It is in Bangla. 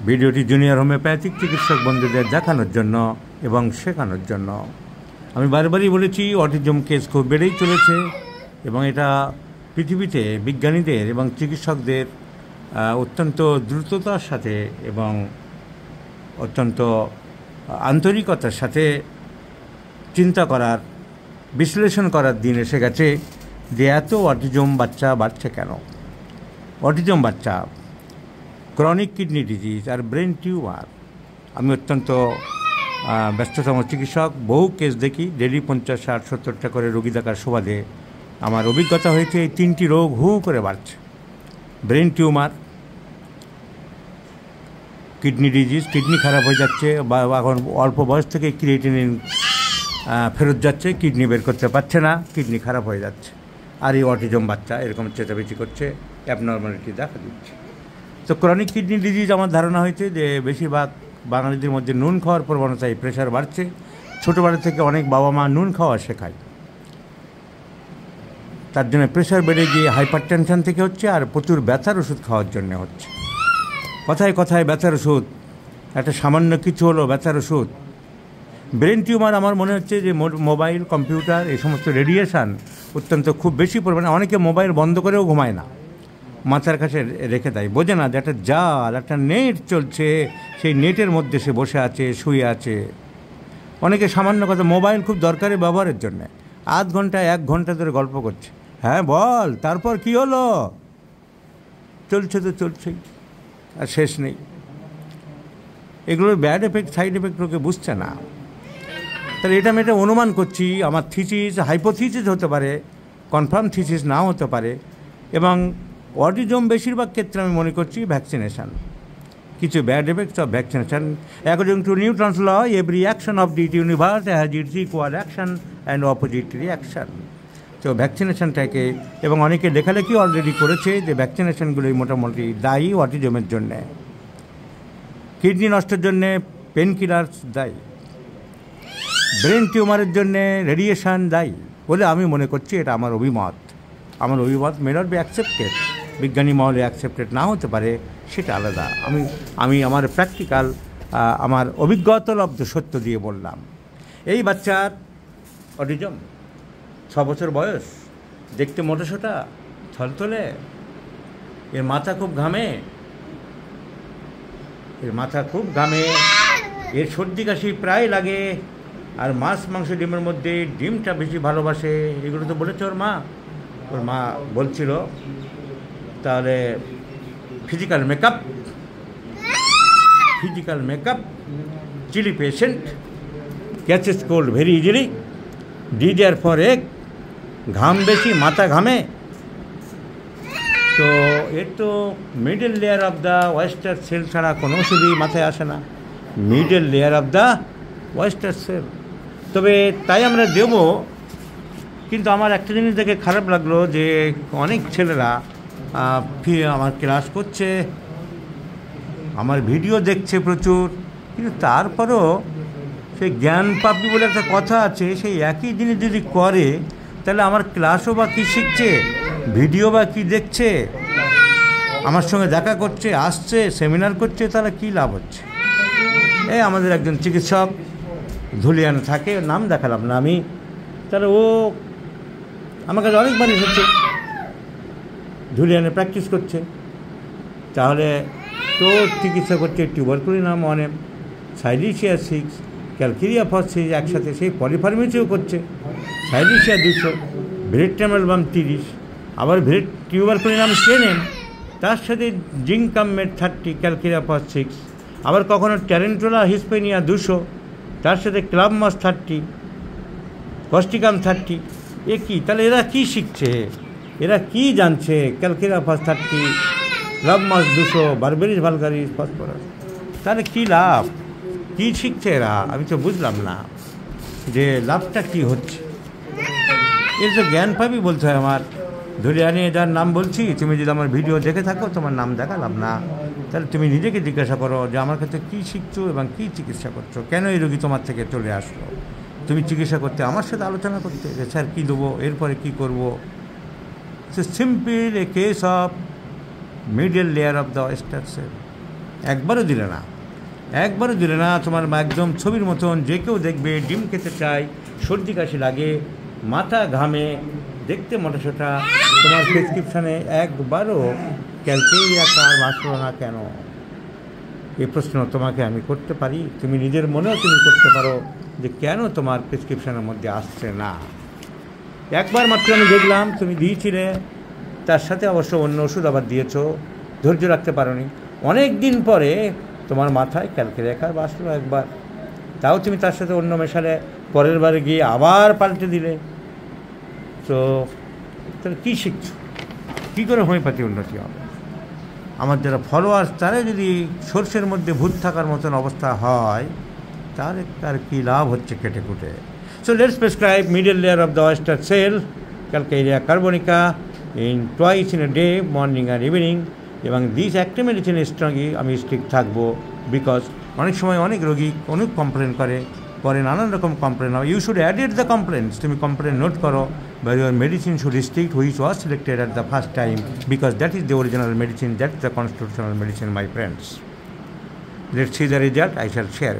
ভিডিওটি জুনিয়র হোমিওপ্যাথিক চিকিৎসক বন্ধুদের দেখানোর জন্য এবং শেখানোর জন্য। আমি বারবারই বলেছি, অটিজম কেস খুব বেড়েই চলেছে এবং এটা পৃথিবীতে বিজ্ঞানীদের এবং চিকিৎসকদের অত্যন্ত দ্রুততার সাথে এবং অত্যন্ত আন্তরিকতার সাথে চিন্তা করার, বিশ্লেষণ করার দিন এসে গেছে যে এত অটিজম বাচ্চা বাড়ছে কেন। অটিজম বাচ্চা, ক্রনিক কিডনি ডিজিজ আর ব্রেন টিউমার। আমি অত্যন্ত ব্যস্ততম চিকিৎসক, বহু কেস দেখি, ডেলি 50, 60, 70টা করে রোগী দেখার সুবাদে আমার অভিজ্ঞতা হয়েছে এই 3টি রোগ হু করে বাড়ছে। Brain tumour, kidney disease, kidney খারাপ হয়ে যাচ্ছে বা এখন অল্প বয়স থেকে ক্রিয়েটিনিন ফেরত যাচ্ছে, কিডনি বের করতে পারছে না, কিডনি খারাপ হয়ে যাচ্ছে। আর এই অটিজম বাচ্চা এরকম চেঁচামেচি করছে, অ্যাবনর্মালিটি দেখা দিচ্ছে। তো ক্রনিক কিডনি ডিজিজ আমার ধারণা হয়েছে যে বেশিরভাগ বাঙালিদের মধ্যে নুন খাওয়ার প্রবণতায় প্রেশার বাড়ছে। ছোটোবেলা থেকে অনেক বাবা মা নুন খাওয়া শেখায়, তার জন্য প্রেশার বেড়ে গিয়ে হাইপার টেনশন থেকে হচ্ছে, আর প্রচুর ব্যথার ওষুধ খাওয়ার জন্য হচ্ছে। কথায় কথায় ব্যথার ওষুধ, একটা সামান্য কিছু হলো ব্যথার ওষুধ। ব্রেন টিউমার আমার মনে হচ্ছে যে মোবাইল, কম্পিউটার, এই সমস্ত রেডিয়েশান অত্যন্ত খুব বেশি পরিমাণে, অনেকে মোবাইল বন্ধ করেও ঘুমায় না, মাথার কাছে রেখে দেয়, বোঝে না যে একটা জাল, একটা নেট চলছে, সেই নেটের মধ্যে সে বসে আছে, শুয়ে আছে। অনেকে সামান্য কথা, মোবাইল খুব দরকারি ব্যবহারের জন্যে আধ ঘন্টা 1 ঘন্টা ধরে গল্প করছে। হ্যাঁ বল, তারপর কি হলো? চলছে তো চলছেই, আর শেষ নেই। এগুলোর ব্যাড এফেক্ট, সাইড এফেক্ট লোকে বুঝছে না। তাহলে এটা আমি এটা অনুমান করছি, আমার থিসিস হাইপোথিসিস হতে পারে, কনফার্ম থিসিস নাও হতে পারে। এবং অটিজম বেশিরভাগ ক্ষেত্রে আমি মনে করছি ভ্যাকসিনেশান, কিছু bad effects of vaccination. According to Newton's law, every action of the universe has its equal action and opposite reaction. তো ভ্যাকসিনেশানটাকে, এবং অনেকে লেখালেখি অলরেডি করেছে যে ভ্যাকসিনেশানগুলোই মোটামুটি দায়ী অটিজমের জন্যে। কিডনি নষ্টের জন্যে পেন কিলার্স দায়ী, ব্রেন টিউমারের জন্যে রেডিয়েশান দায়ী বলে আমি মনে করছি। এটা আমার অভিমত। আমার অভিমত মে নট বি অ্যাকসেপ্টেড, বিজ্ঞানী মহলে অ্যাকসেপ্টেড না হতে পারে, সেটা আলাদা। আমি আমার প্র্যাকটিক্যাল, আমার অভিজ্ঞতালব্ধ সত্য দিয়ে বললাম। এই বাচ্চার অটিজম, 6 বছর বয়স, দেখতে মোটাসোটা, থলথলে, এর মাথা খুব ঘামে, এর সর্দি কাশি প্রায় লাগে, আর মাছ মাংস ডিমের মধ্যে ডিমটা বেশি ভালোবাসে। এগুলো তো বলেছে ওর মা বলছিল। তাহলে physical makeup, chilly patient, catches cold very easily, desire for egg, ঘাম বেশি, মাথা ঘামে। তো এর তো middle layer of the oyster shell ছাড়া কোনো ওষুধই মাথায় আসে না, middle layer of the oyster shell. তবে তাই আমরা দেব। কিন্তু আমার একটা জিনিস দেখে খারাপ লাগলো যে অনেক ছেলেরা আমার ক্লাস করছে, আমার ভিডিও দেখছে প্রচুর, কিন্তু তারপরও সেই জ্ঞান পাপি বলে একটা কথা আছে, সেই একই জিনিস যদি করে তাহলে আমার ক্লাসও বা কী শিখছে, ভিডিও বা কী দেখছে, আমার সঙ্গে দেখা করছে, আসছে, সেমিনার করছে, তাহলে কী লাভ হচ্ছে? আমাদের একজন চিকিৎসক ধুলিয়ানে থাকে, নাম দেখালাম না আমি, তাহলে ও আমার কাছে অনেকবার এসেছে, ধুলিয়ানে প্র্যাকটিস করছে। তাহলে তো চিকিৎসা করছে tuberculinum 1M, silicea 6, calcarea phosphate একসাথে, সেই পলিফার্মেসিও করছে, সাইলিশিয়া 200, ভেরেট্রামেলবাম 30, আবার টিউবারকুলিনাম 10M, তার সাথে জিঙ্কামমেট 30, ক্যালকেরিয়া ফসফেট 6, আবার কখনো ট্যারেন্টুলা হিসপেনিয়া 200, তার সাথে ক্লাবমাস 30, কস্টিকাম 30। এ কী? তাহলে এরা কী শিখছে, এরা কী জানছে? ক্যালকেরিয়া ফস 30, ক্লাবমাস 200, বারবেরিস ভালগারিস, ফসফরাস, তাহলে কী লাভ? কী শিখছে এরা? আমি তো বুঝলাম না যে লাভটা কী হচ্ছে। এর তো জ্ঞান পাবি বলতে হয়। আমার ধুলিয়ানে যার নাম বলছি, তুমি যদি আমার ভিডিও দেখে থাকো, তোমার নাম দেখালাম না, তাহলে তুমি নিজেকে জিজ্ঞাসা করো যে আমার কাছে কী শিখছো এবং কী চিকিৎসা করছো, কেন এই রোগী তোমার থেকে চলে আসলো। তুমি চিকিৎসা করতে আমার সাথে আলোচনা করতে যে স্যার কী দেবো, এরপরে কী করবো। It's simple a case of middle layer of the oyster shell. একবারও দিলে না। তোমার একদম ছবির মতন, যে কেউ দেখবে ডিম খেতে চায়, সর্দি কাশি লাগে, মাথা ঘামে, দেখতে মোটাসোটা, তোমার প্রেসক্রিপশানে একবারও ক্যালকেরিয়া কার্ব আসলো না কেন? এই প্রশ্ন তোমাকে আমি করতে পারি, তুমি নিজের মনেও তুমি করতে পারো যে কেন তোমার প্রেসক্রিপশানের মধ্যে আসছে না। একবার মাত্র আমি দেখলাম তুমি দিয়েছিলে, তার সাথে অবশ্য অন্য ওষুধ আবার দিয়েছো, ধৈর্য রাখতে পারোনি। অনেক দিন পরে তোমার মাথায় ক্যালকেরিয়া কার্ব আসলো একবার, তাও তুমি তার সাথে অন্য মেশালে, পরের বারে গিয়ে আবার পাল্টে দিলে। তো তাহলে কী শিখছো? কী করে হোমিওপ্যাথি উন্নতি হবে? আমার যারা ফলোয়ার্স, তারা যদি সর্ষের মধ্যে ভূত থাকার মতন অবস্থা হয়, তাহলে তার কী লাভ হচ্ছে কেটে কুটে? So let's prescribe middle layer of the oyster cell, Calcaria carbonica, in twice in a day, morning and evening. এবং দিস একটা মেডিসিন স্ট্রংই আমি স্ট্রিক্ট থাকবো, বিকজ অনেক সময় অনেক রোগী অনেক কমপ্লেন করে, পরে নানান রকম কমপ্লেন হয়। You should edit the complaints, তুমি কমপ্লেন নোট করো, but your medicine should stick which was selected at the first time, because that is the original medicine, that is the constitutional medicine, my friends. Let's see the result, I shall share.